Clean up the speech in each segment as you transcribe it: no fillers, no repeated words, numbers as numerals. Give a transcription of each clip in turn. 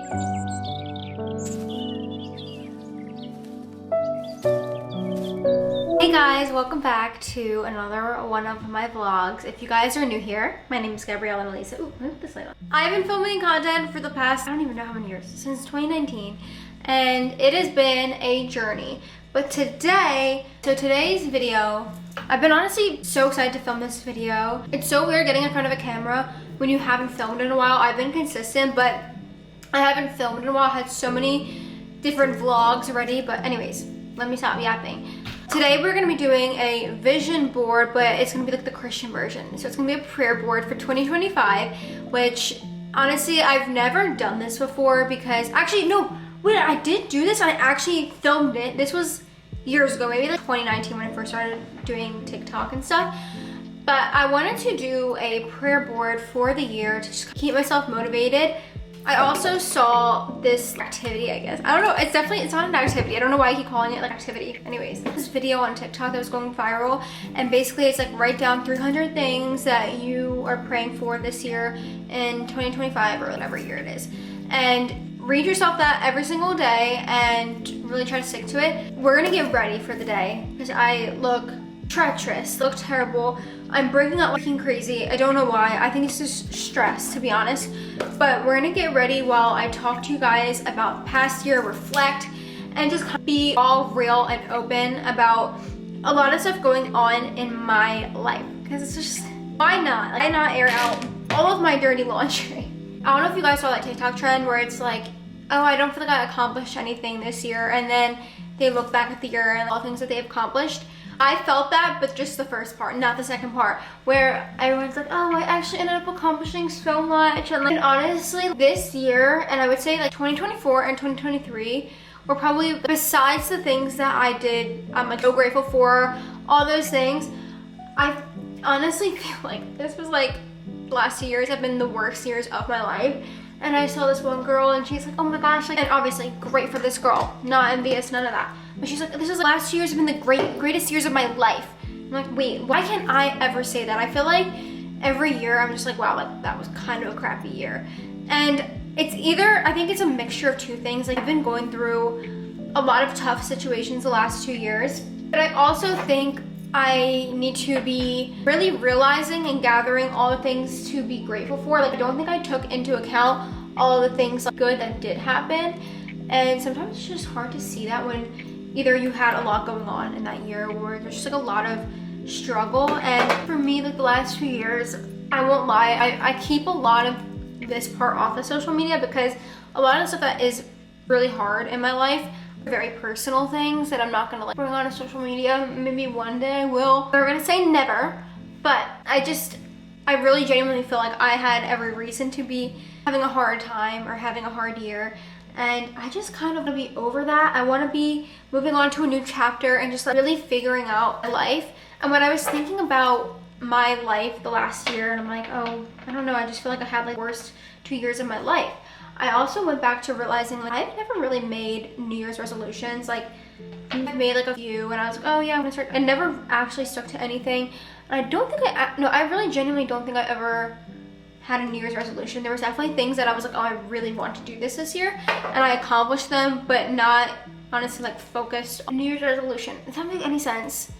Hey guys, welcome back to another one of my vlogs. If you guys are new here, my name is Gabrielle and Elisa. Ooh, move this light on. I've been filming content for the past, I don't even know how many years, since 2019, and it has been a journey. But today's video, I've been honestly so excited to film this video. It's so weird getting in front of a camera when you haven't filmed in a while. I've been consistent, but I haven't filmed in a while. I had so many different vlogs already, but anyways, let me stop yapping. Today we're gonna be doing a vision board, but it's gonna be like the Christian version. So it's gonna be a prayer board for 2025, which honestly, I've never done this before because actually, no, wait, I did do this. I actually filmed it. This was years ago, maybe like 2019 when I first started doing TikTok and stuff. But I wanted to do a prayer board for the year to just keep myself motivated. I also saw this activity, I guess. I don't know, it's not an activity. I don't know why I keep calling it like activity. Anyways, this video on TikTok that was going viral, and basically it's like write down 300 things that you are praying for this year in 2025 or whatever year it is. And read yourself that every single day and really try to stick to it. We're gonna get ready for the day because I look treacherous, look terrible. I'm breaking out looking crazy. I don't know why. I think it's just stress, to be honest. But we're gonna get ready while I talk to you guys about past year, reflect, and just be all real and open about a lot of stuff going on in my life. Because it's just, why not? Why not air out all of my dirty laundry? I don't know if you guys saw that TikTok trend where it's like, oh, I don't feel like I accomplished anything this year. And then they look back at the year and all the things that they've accomplished. I felt that, but just the first part, not the second part, where everyone's like, oh, I actually ended up accomplishing so much. And honestly, this year, and I would say like 2024 and 2023 were probably, besides the things that I did, I'm like so grateful for, all those things, I honestly feel like this was like, the last 2 years have been the worst years of my life. And I saw this one girl and she's like, oh my gosh, like, and obviously great for this girl, not envious, none of that. But she's like, this is the last 2 years have been the greatest years of my life. I'm like, wait, why can't I ever say that? I feel like every year I'm just like, wow, like that was kind of a crappy year. And it's either, I think it's a mixture of two things. Like I've been going through a lot of tough situations the last 2 years, but I also think I need to be really realizing and gathering all the things to be grateful for. Like I don't think I took into account all the things like good that did happen. And sometimes it's just hard to see that when either you had a lot going on in that year or there's just like a lot of struggle. And for me, like the last 2 years, I won't lie, I keep a lot of this part off of social media because a lot of stuff that is really hard in my life, very personal things that I'm not gonna like bring on social media. Maybe one day I will. We're gonna say never, but I really genuinely feel like I had every reason to be having a hard time or having a hard year. And I just kind of want to be over that. I want to be moving on to a new chapter and just like really figuring out my life. And when I was thinking about my life the last year, and I'm like, oh, I don't know, I just feel like I had like the worst 2 years of my life. I also went back to realizing like I've never really made New Year's resolutions. Like I've made like a few and I was like, oh yeah, I'm gonna start. I never actually stuck to anything. And I don't think I really genuinely don't think I ever had a New Year's resolution. There was definitely things that I was like, oh, I really want to do this year. And I accomplished them, but not honestly like focused on New Year's resolution. Does that make any sense?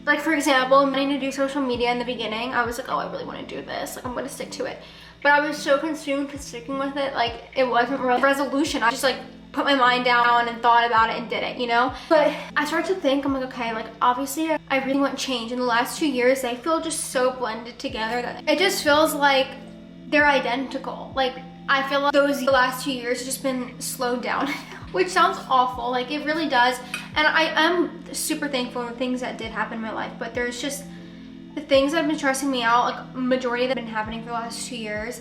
Like for example, wanting to do social media in the beginning, I was like, oh, I really want to do this. Like I'm gonna stick to it. But I was so consumed with sticking with it, like it wasn't really a resolution. I just like put my mind down and thought about it and did it, you know? But I started to think, I'm like, okay, like obviously I really want change. In the last 2 years, they feel just so blended together that it just feels like they're identical. Like I feel like the last 2 years have just been slowed down, which sounds awful, like it really does. And I am super thankful for the things that did happen in my life, but there's just the things that have been stressing me out, like majority that have been happening for the last 2 years,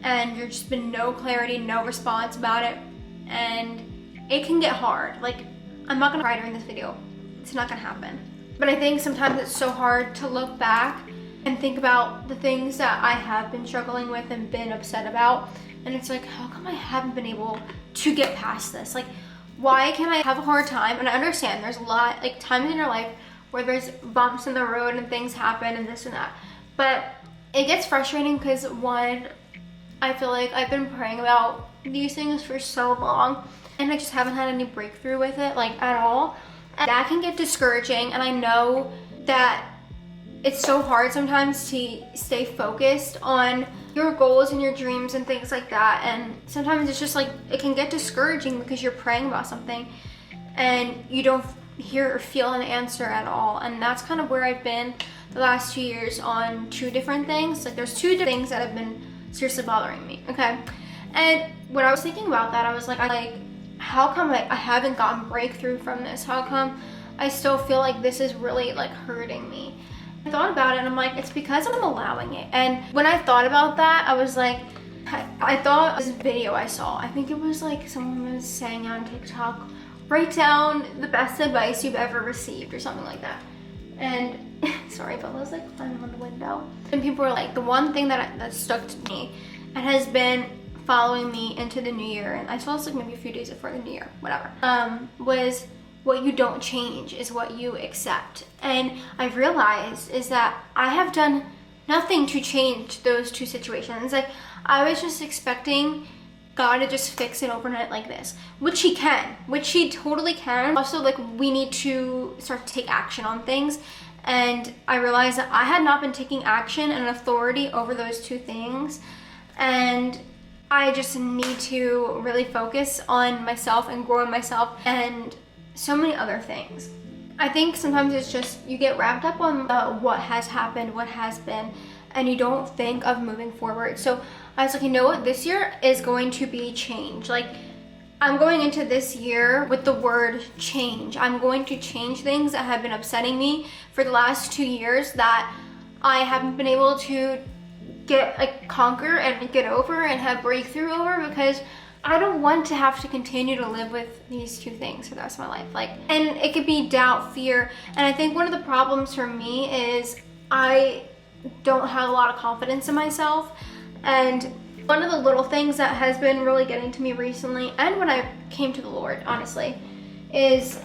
and there's just been no clarity, no response about it, and it can get hard. Like I'm not gonna cry during this video, it's not gonna happen. But I think sometimes it's so hard to look back and think about the things that I have been struggling with and been upset about, and it's like, how come I haven't been able to get past this? Like why can I have a hard time? And I understand there's a lot, like times in your life where there's bumps in the road and things happen and this and that, but it gets frustrating because one, I feel like I've been praying about these things for so long and I just haven't had any breakthrough with it, like at all. And that can get discouraging, and I know that it's so hard sometimes to stay focused on your goals and your dreams and things like that. And sometimes it's just like, it can get discouraging because you're praying about something and you don't hear or feel an answer at all. And that's kind of where I've been the last 2 years on two different things. Like there's two different things that have been seriously bothering me, okay? And when I was thinking about that, I was like, how come I haven't gotten breakthrough from this? How come I still feel like this is really like hurting me? I thought about it and I'm like, it's because I'm allowing it. And when I thought about that, I was like, I thought this video I saw, I think it was like someone was saying on TikTok, write down the best advice you've ever received or something like that. And sorry, Bella's like climbing on the window. And people were like, the one thing that stuck to me and has been following me into the new year, and I saw this like maybe a few days before the new year, whatever, was what you don't change is what you accept. And I've realized is that I have done nothing to change those two situations. Like I was just expecting God to just fix it overnight like this, which he can, which he totally can. Also, like we need to start to take action on things. And I realized that I had not been taking action and authority over those two things. And I just need to really focus on myself and grow in myself and so many other things. I think sometimes it's just you get wrapped up on what has happened, what has been, and you don't think of moving forward. So I was like, you know what, this year is going to be change. Like I'm going into this year with the word change. I'm going to change things that have been upsetting me for the last 2 years that I haven't been able to conquer and get over and have breakthrough over, because I don't want to have to continue to live with these two things for the rest of my life. And it could be doubt, fear. And I think one of the problems for me is I don't have a lot of confidence in myself. And one of the little things that has been really getting to me recently, and when I came to the Lord, honestly, is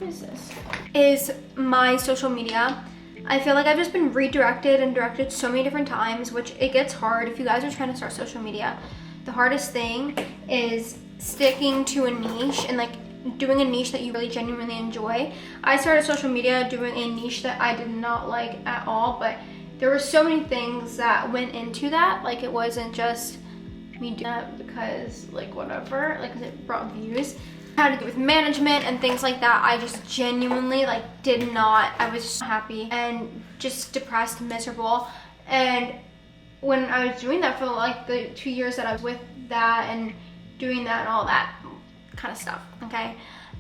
my social media. I feel like I've just been redirected and directed so many different times, which it gets hard. If you guys are trying to start social media, the hardest thing is sticking to a niche and like doing a niche that you really genuinely enjoy. I started social media doing a niche that I did not like at all, but there were so many things that went into that. Like it wasn't just me doing that because like whatever, like it brought views. It had to do with management and things like that. I just genuinely like did not, I was just happy and just depressed, miserable. And when I was doing that for like the 2 years that I was with that and doing that and all that kind of stuff, okay,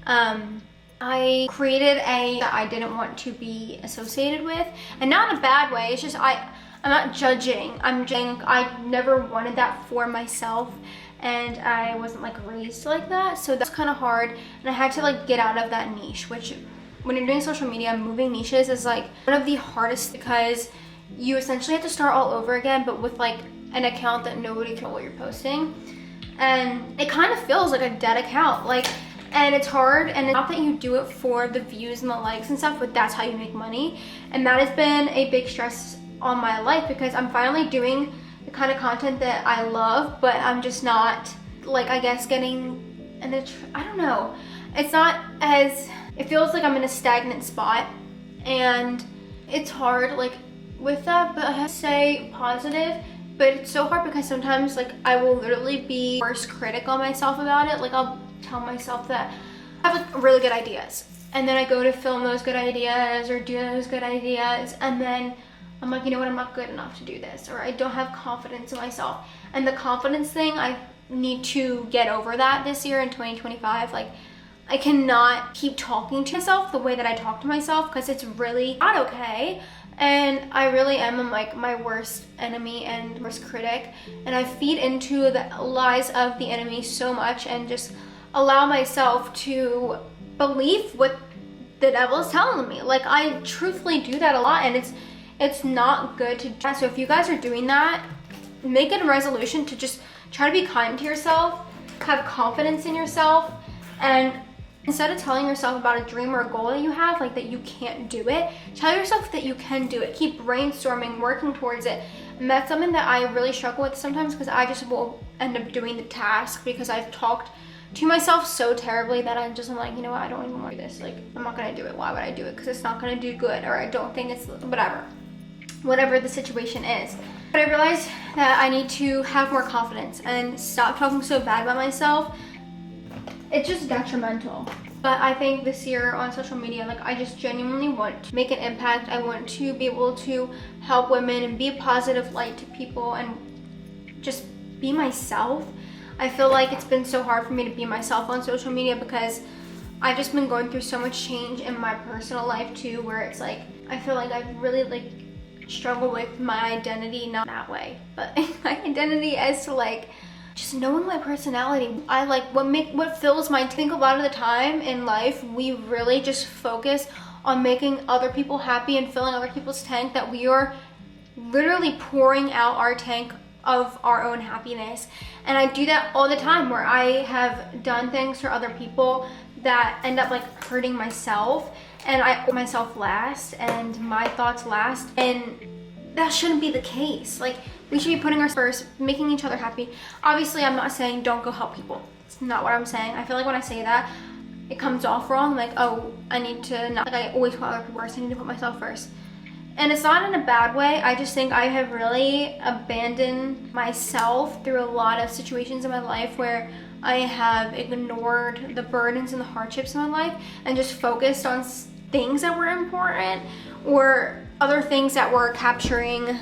I created that I didn't want to be associated with, and not in a bad way. It's just I'm not judging. I never wanted that for myself, and I wasn't like raised like that, so that's kind of hard. And I had to like get out of that niche, which when you're doing social media, moving niches is like one of the hardest, because you essentially have to start all over again, but with like an account that nobody can know what you're posting. And it kind of feels like a dead account, and it's hard. And it's not that you do it for the views and the likes and stuff, but that's how you make money. And that has been a big stress on my life, because I'm finally doing the kind of content that I love, but I'm just not like, I guess, getting, and I don't know, it's not as, it feels like I'm in a stagnant spot, and it's hard like with that. But I have to say positive. But it's so hard because sometimes like I will literally be worst critic on myself about it. Like I'll tell myself that I have like really good ideas, and then I go to film those good ideas or do those good ideas, and then I'm like, you know what, I'm not good enough to do this, or I don't have confidence in myself. And the confidence thing, I need to get over that this year in 2025. Like I cannot keep talking to myself the way that I talk to myself, because it's really not okay. And I really am like my worst enemy and worst critic, and I feed into the lies of the enemy so much and just allow myself to believe what the devil is telling me. Like I truthfully do that a lot, and it's not good to do. So if you guys are doing that, make it a resolution to just try to be kind to yourself, have confidence in yourself, and instead of telling yourself about a dream or a goal that you have, like that you can't do it, tell yourself that you can do it. Keep brainstorming, working towards it, And that's something that I really struggle with sometimes, because I just will end up doing the task because I've talked to myself so terribly that I'm like, you know what, I don't even want to do this. Like, I'm not gonna do it. Why would I do it? Because it's not gonna do good, or I don't think it's whatever the situation is. But I realized that I need to have more confidence and stop talking so bad about myself. It's just detrimental. But I think this year on social media, like, I just genuinely want to make an impact. I want to be able to help women and be a positive light to people and just be myself. I feel like it's been so hard for me to be myself on social media because I've just been going through so much change in my personal life too, where it's like, I feel like I've really like struggled with my identity, not that way, but my identity as to like, just knowing my personality. I like what fills my tank. A lot of the time in life, we really just focus on making other people happy and filling other people's tank, that we are literally pouring out our tank of our own happiness. And I do that all the time, where I have done things for other people that end up like hurting myself, and I put myself last and my thoughts last, and that shouldn't be the case. Like, we should be putting ourselves first, making each other happy. Obviously, I'm not saying don't go help people. It's not what I'm saying. I feel like when I say that, it comes off wrong. Like, oh, I need to not, like, I always put other people first. I need to put myself first. And it's not in a bad way. I just think I have really abandoned myself through a lot of situations in my life where I have ignored the burdens and the hardships in my life and just focused on things that were important, or other things that were capturing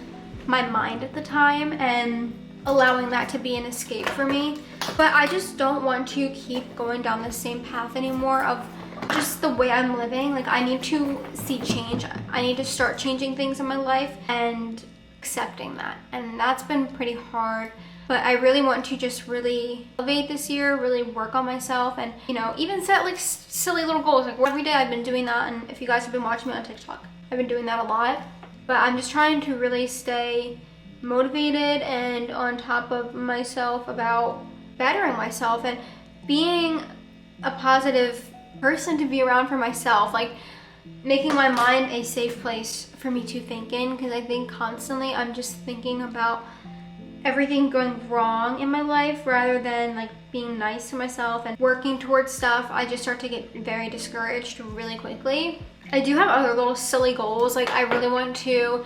my mind at the time and allowing that to be an escape for me. But I just don't want to keep going down the same path anymore of just the way I'm living. Like, I need to see change. I need to start changing things in my life and accepting that. And that's been pretty hard. But I really want to just really elevate this year, really work on myself, and, you know, even set like silly little goals. Like, every day I've been doing that, and if you guys have been watching me on TikTok, I've been doing that a lot. But I'm just trying to really stay motivated and on top of myself about bettering myself and being a positive person to be around for myself. Like, making my mind a safe place for me to think in, because I think constantly I'm just thinking about everything going wrong in my life rather than like being nice to myself and working towards stuff. I just start to get very discouraged really quickly. I do have other little silly goals. Like, I really want to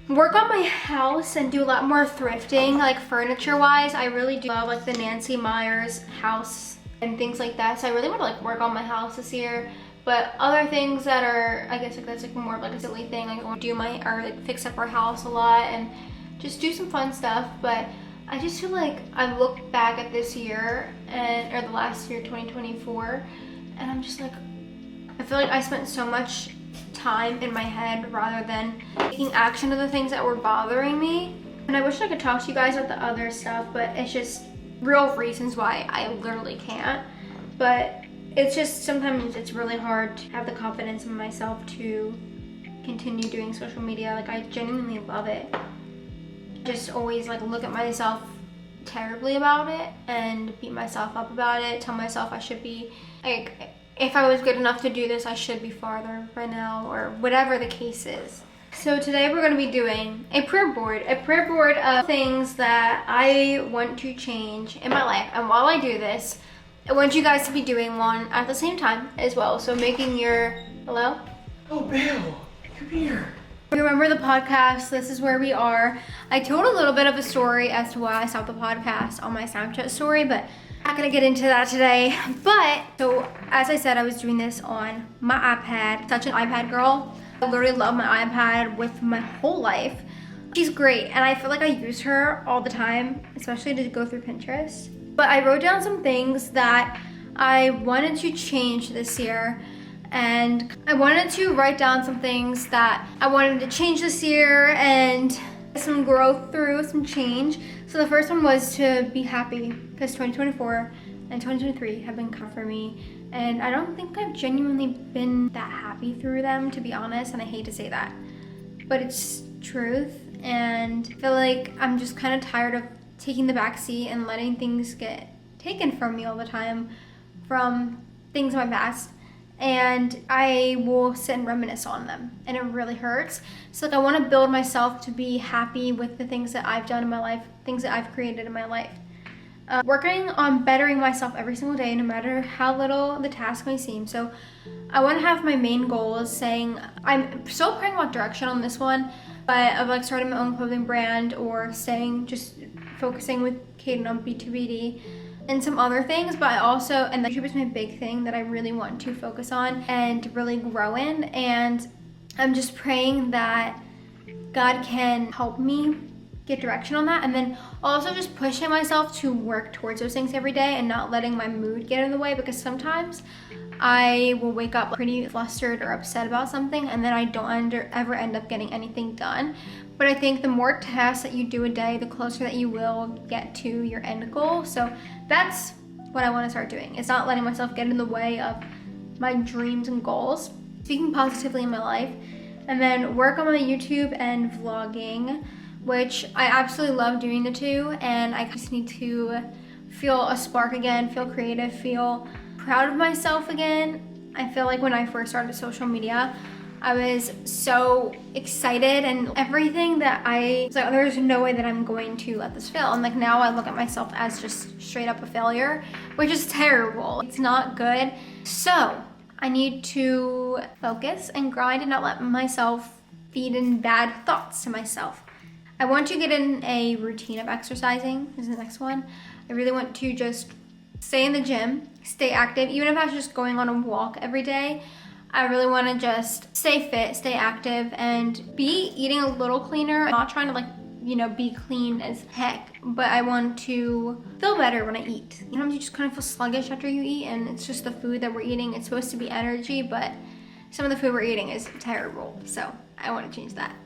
work on my house and do a lot more thrifting, like furniture wise. I really do love like the Nancy Meyers house and things like that. So I really want to like work on my house this year. But other things that are, I guess like that's like more of like a silly thing. Like, I want to do like fix up our house a lot and just do some fun stuff. But I just feel like I look back at this year or the last year, 2024, and I'm just like, I feel like I spent so much time in my head rather than taking action to the things that were bothering me. And I wish I could talk to you guys about the other stuff, but it's just real reasons why I literally can't. But it's just, sometimes it's really hard to have the confidence in myself to continue doing social media. Like, I genuinely love it. Just always like look at myself terribly about it and beat myself up about it, tell myself I should be like, if I was good enough to do this, I should be farther by now, or whatever the case is. So today we're going to be doing a prayer board of things that I want to change in my life. And while I do this, I want you guys to be doing one at the same time as well. So making your, hello? Oh, Bill, come here. Remember the podcast, This Is Where We Are. I told a little bit of a story as to why I stopped the podcast on my Snapchat story, but I'm not gonna get into that today. But, so as I said, I was doing this on my iPad. Such an iPad girl. I literally love my iPad with my whole life. She's great, and I feel like I use her all the time, especially to go through Pinterest. But I wrote down some things that I wanted to change this year, and I wanted to write down some things that I wanted to change this year and some growth through, some change. So the first one was to be happy, because 2024 and 2023 have been tough for me, and I don't think I've genuinely been that happy through them, to be honest, and I hate to say that, but it's truth. And I feel like I'm just kind of tired of taking the back seat and letting things get taken from me all the time from things in my past. and I will sit and reminisce on them, and it really hurts. So like I want to build myself to be happy with the things that I've done in my life, things that I've created in my life. Working on bettering myself every single day, no matter how little the task may seem. So I want to have my main goals saying, I'm still praying about direction on this one, but of like starting my own clothing brand or just focusing with Kaden on B2BD and some other things. But I also, and YouTube is my big thing that I really want to focus on and really grow in. And I'm just praying that God can help me get direction on that, and then also just pushing myself to work towards those things every day and not letting my mood get in the way, because sometimes I will wake up pretty flustered or upset about something and then I don't ever end up getting anything done. But I think the more tasks that you do a day, the closer that you will get to your end goal. So that's what I want to start doing. It's not letting myself get in the way of my dreams and goals, speaking positively in my life, and then work on my YouTube and vlogging, which I absolutely love doing the two, and I just need to feel a spark again, feel creative, feel proud of myself again. I feel like when I first started social media, I was so excited and everything that I was like, there's no way that I'm going to let this fail. And like now I look at myself as just straight up a failure, which is terrible. It's not good. So I need to focus and grind and not let myself feed in bad thoughts to myself. I want to get in a routine of exercising, is the next one. I really want to just stay in the gym, stay active, even if that's just going on a walk every day. I really want to just stay fit, stay active, and be eating a little cleaner. I'm not trying to be clean as heck, but I want to feel better when I eat. Sometimes you just kind of feel sluggish after you eat, and it's just the food that we're eating. It's supposed to be energy, but some of the food we're eating is terrible. So I want to change that.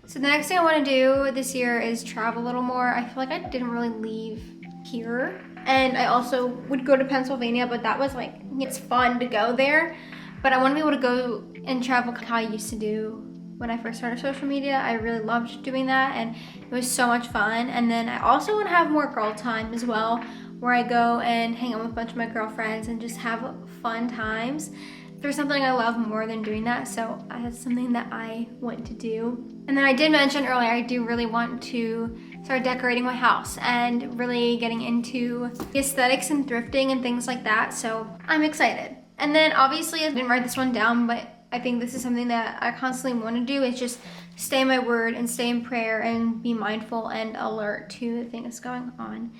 So the next thing I want to do this year is travel a little more. I feel like I didn't really leave here. And I also would go to Pennsylvania, but that was like, it's fun to go there. But I want to be able to go and travel how I used to do when I first started social media. I really loved doing that, and it was so much fun. And then I also want to have more girl time as well, where I go and hang out with a bunch of my girlfriends and just have fun times. There's something I love more than doing that, so that's something that I want to do. And then I did mention earlier, I do really want to start decorating my house and really getting into the aesthetics and thrifting and things like that, so I'm excited. And then obviously I didn't write this one down, but I think this is something that I constantly want to do, is just stay in my word and stay in prayer and be mindful and alert to the things going on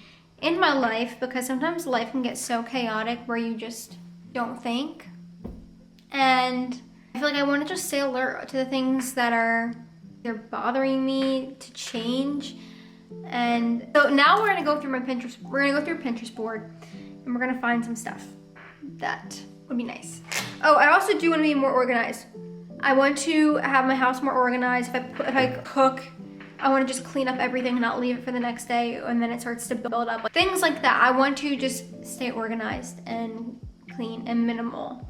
in my life, because sometimes life can get so chaotic where you just don't think. And I feel like I want to just stay alert to the things that they're bothering me to change. And so now we're gonna go through Pinterest board, and we're gonna find some stuff that would be nice. Oh, I also do want to be more organized. I want to have my house more organized. If I cook, I want to just clean up everything and not leave it for the next day, and then it starts to build up. Things like that. I want to just stay organized and clean and minimal.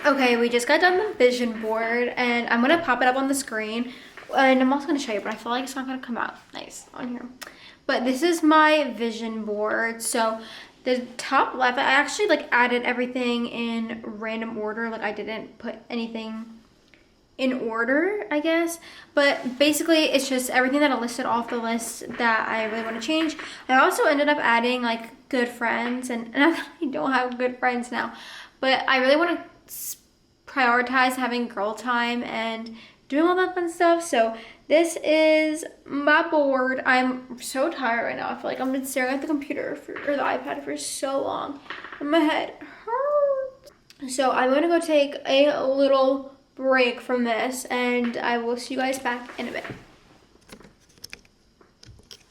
Okay, we just got done the vision board, and I'm gonna pop it up on the screen, and I'm also gonna show you, but I feel like it's not gonna come out nice on here. But this is my vision board. So the top left, I actually added everything in random order. I didn't put anything in order, I guess. But basically it's just everything that I listed off the list that I really want to change. I also ended up adding good friends, and I don't have good friends now, but I really want to prioritize having girl time and doing all that fun stuff. So this is my board. I'm so tired right now. I feel like I've been staring at the computer or the iPad for so long, and my head hurts. So I'm gonna go take a little break from this, and I will see you guys back in a bit.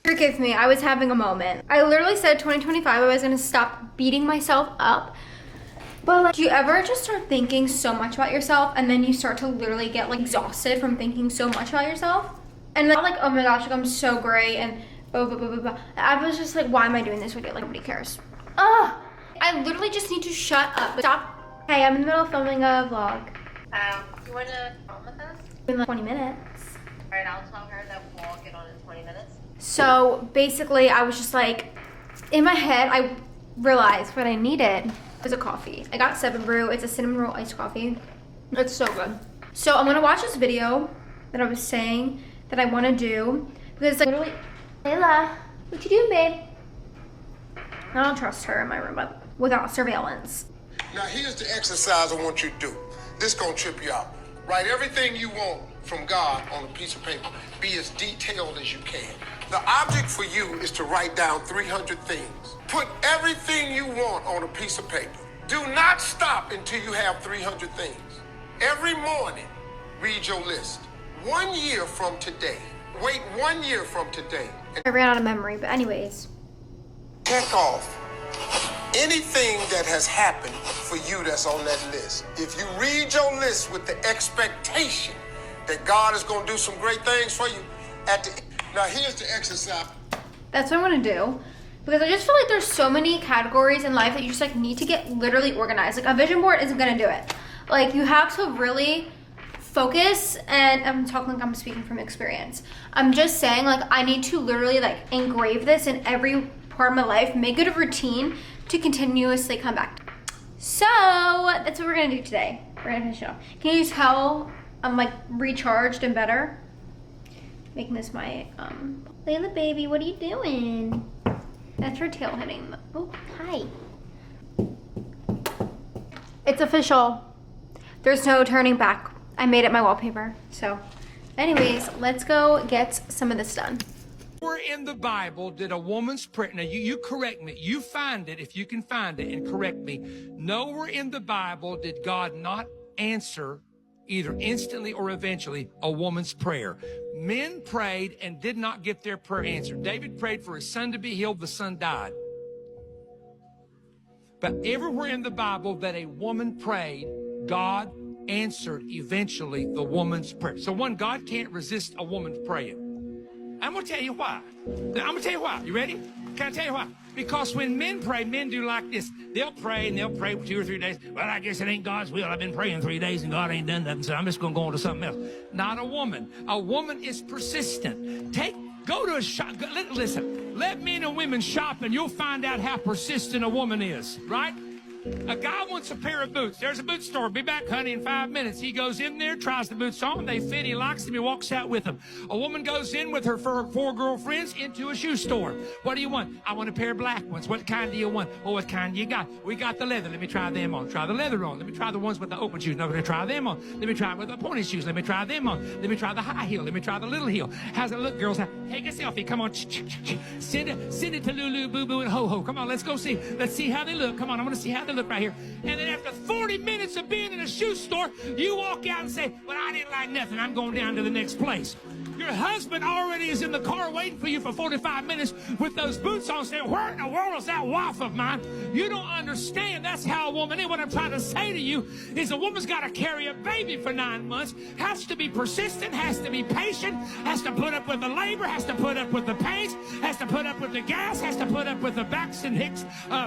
Forgive me, I was having a moment. I literally said 2025 I was gonna stop beating myself up. But do you ever just start thinking so much about yourself, and then you start to literally get exhausted from thinking so much about yourself? And oh my gosh, I'm so great, and blah, blah, blah, blah, blah. I was just why am I doing this video? Nobody cares. I literally just need to shut up. Stop Hey, I'm in the middle of filming a vlog. You want to film with us? In like 20 minutes. Alright, I'll tell her that we'll get on in 20 minutes. So basically, I was just like, in my head, I realized what I needed was a coffee. I got 7 Brew. It's a cinnamon roll iced coffee. It's so good. So I'm gonna watch this video that I was saying that I want to do because like literally, Layla, what you doing, babe? I don't trust her in my room without surveillance. Now here's the exercise I want you to do. This gonna trip you out. Write everything you want from God on a piece of paper. Be as detailed as you can. The object for you is to write down 300 things. Put everything you want on a piece of paper. Do not stop until you have 300 things. Every morning, read your list. 1 year from today. Wait 1 year from today. I ran out of memory, but anyways. Check off anything that has happened for you that's on that list. If you read your list with the expectation that God is going to do some great things for you, now here's the exercise. That's what I'm gonna do. Because I just feel like there's so many categories in life that you just like need to get literally organized. Like a vision board isn't gonna do it. Like you have to really focus, and I'm talking like I'm speaking from experience. I'm just saying like I need to literally like engrave this in every part of my life, make it a routine to continuously come back. So that's what we're gonna do today. We're gonna finish it off. Can you tell I'm like recharged and better? Making this my Layla baby, what are you doing? That's her tail hitting. Oh, hi. It's official. There's no turning back. I made it my wallpaper. So anyways, let's go get some of this done. Where in the Bible did a woman's prayer, now you correct me, you find it if you can find it and correct me. Nowhere in the Bible did God not answer, either instantly or eventually, a woman's prayer. Men prayed and did not get their prayer answered. David prayed for his son to be healed, the son died. But everywhere in the Bible that a woman prayed, God answered eventually the woman's prayer. So one, God can't resist a woman praying. I'm going to tell you why. I'm going to tell you why. You ready? Can I tell you why? Because when men pray, men do like this. They'll pray, and they'll pray for 2 or 3 days. Well, I guess it ain't God's will. I've been praying 3 days, and God ain't done nothing, so I'm just going to go on to something else. Not a woman. A woman is persistent. Go to a shop. Listen, let men and women shop, and you'll find out how persistent a woman is, right? A guy wants a pair of boots. There's a boot store. Be back, honey, in 5 minutes. He goes in there, tries the boots on. They fit. He likes them. He walks out with them. A woman goes in with her 4 girlfriends into a shoe store. What do you want? I want a pair of black ones. What kind do you want? Oh, what kind do you got? We got the leather. Let me try them on. Try the leather on. Let me try the ones with the open shoes. No, let me try them on. Let me try with the pointy shoes. Let me try them on. Let me try the high heel. Let me try the little heel. How's it look, girls? Take a selfie. Come on. Send it to Lulu, Boo Boo, and Ho Ho. Come on, let's go see. Let's see how they look. Come on, I want to see how they look right here. And then after 40 minutes of being in a shoe store, you walk out and say, well, I didn't like nothing. I'm going down to the next place. Your husband already is in the car waiting for you for 45 minutes with those boots on saying, where in the world is that wife of mine? You don't understand. That's how a woman is. What I'm trying to say to you is a woman's got to carry a baby for 9 months, has to be persistent, has to be patient, has to put up with the labor, has to put up with the pains, has to put up with the gas, has to put up with the Baxton Hicks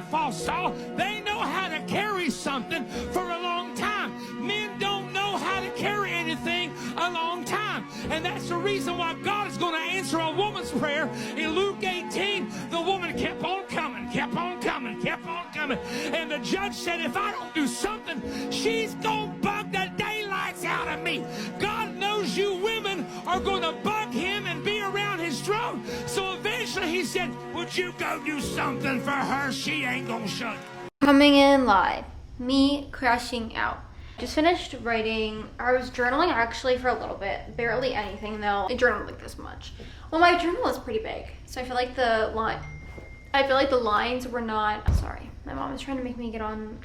false stall. They know how to carry something for a long time. Men don't know how to carry anything a long time. And that's the reason why God is going to answer a woman's prayer. In Luke 18, the woman kept on coming, kept on coming, kept on coming. And the judge said, if I don't do something, she's going to bug the daylights out of me. God knows you women are going to bug him and be around his throne. So eventually he said, would you go do something for her? She ain't going to shut. Coming in live, me crashing out. Just finished writing. I was journaling actually for a little bit, barely anything though. I journaled like this much. Well, my journal is pretty big, so I feel like the lines were not. Sorry, my mom is trying to make me get on.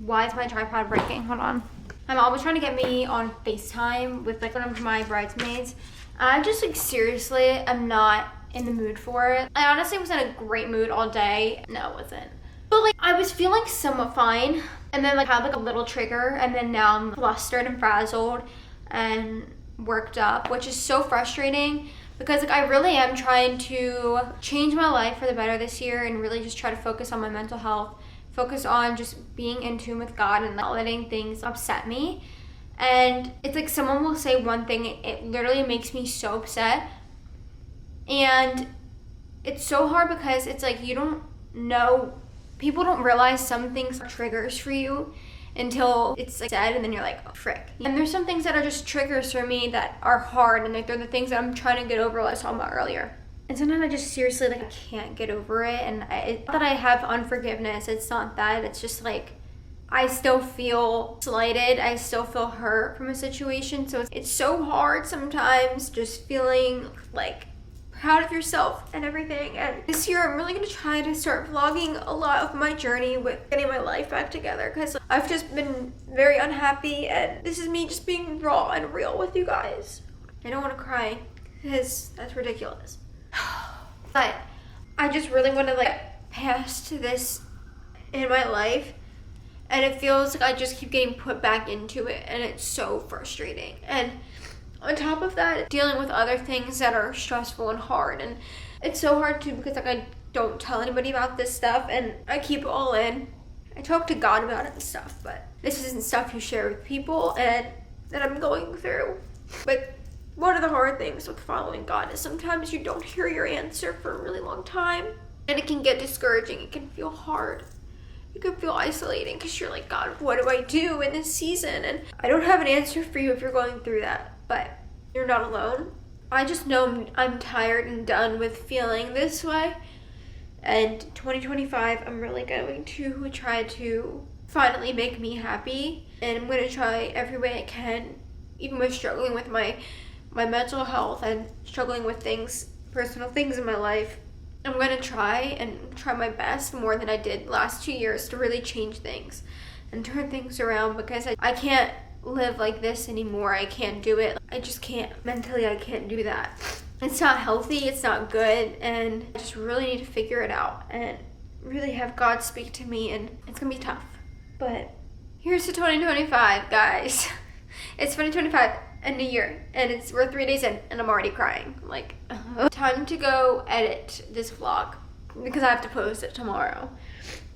Why is my tripod breaking? Hold on. My mom was trying to get me on FaceTime with like one of my bridesmaids. I'm just like seriously, I'm not in the mood for it. I honestly was in a great mood all day. No, it wasn't. But like I was feeling somewhat fine, and then like had like a little trigger, and then now I'm flustered and frazzled and worked up, which is so frustrating because like I really am trying to change my life for the better this year and really just try to focus on my mental health focus on just being in tune with God and not letting things upset me. And it's like someone will say one thing, it literally makes me so upset. And it's so hard because it's like you don't know, people don't realize some things are triggers for you until it's like said, and then you're like, oh, frick. And there's some things that are just triggers for me that are hard, and like they're the things that I'm trying to get over, like I was talking about earlier. And sometimes I just seriously like I can't get over it, and it's not that I have unforgiveness, it's not that, it's just like I still feel slighted, I still feel hurt from a situation. So it's so hard sometimes just feeling like proud of yourself and everything. And this year I'm really gonna try to start vlogging a lot of my journey with getting my life back together, because I've just been very unhappy, and this is me just being raw and real with you guys. I don't want to cry because that's ridiculous. But I just really want to like pass to this in my life, and it feels like I just keep getting put back into it, and it's so frustrating. And on top of that, dealing with other things that are stressful and hard, and it's so hard too because like I don't tell anybody about this stuff, and I keep it all in. I talk to God about it and stuff, but this isn't stuff you share with people and that I'm going through. But one of the hard things with following God is sometimes you don't hear your answer for a really long time, and it can get discouraging. It can feel hard. It can feel isolating because you're like, God, what do I do in this season? And I don't have an answer for you if you're going through that, but you're not alone. I just know I'm tired and done with feeling this way. And 2025, I'm really going to try to finally make me happy. And I'm going to try every way I can, even with struggling with my mental health and struggling with personal things in my life. I'm going to try my best more than I did last 2 years to really change things and turn things around, because I can't live like this anymore. I can't do it. I just can't. Mentally, I can't do that. It's not healthy. It's not good. And I just really need to figure it out and really have God speak to me. And it's going to be tough. But here's to 2025, guys. It's 2025, a new year. And we're 3 days in and I'm already crying. Like, time to go edit this vlog because I have to post it tomorrow.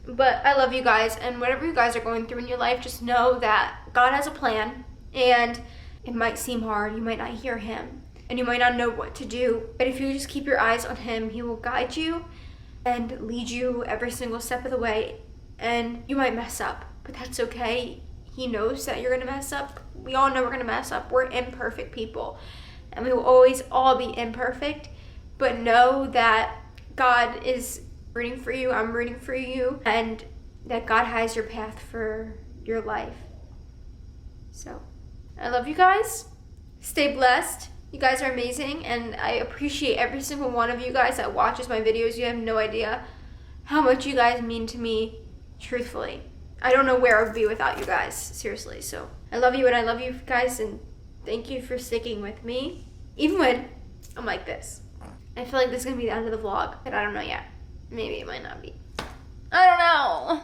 But I love you guys, and whatever you guys are going through in your life, just know that God has a plan, and it might seem hard. You might not hear him, and you might not know what to do, but if you just keep your eyes on him, he will guide you and lead you every single step of the way. And you might mess up, but that's okay. He knows that you're gonna mess up. We all know we're gonna mess up. We're imperfect people, and we will always all be imperfect, but know that God is rooting for you, I'm rooting for you, and that God has your path for your life. So, I love you guys. Stay blessed. You guys are amazing, and I appreciate every single one of you guys that watches my videos. You have no idea how much you guys mean to me, truthfully. I don't know where I would be without you guys, seriously. So, I love you, and I love you guys, and thank you for sticking with me, even when I'm like this. I feel like this is going to be the end of the vlog, but I don't know yet. Maybe it might not be. I don't know.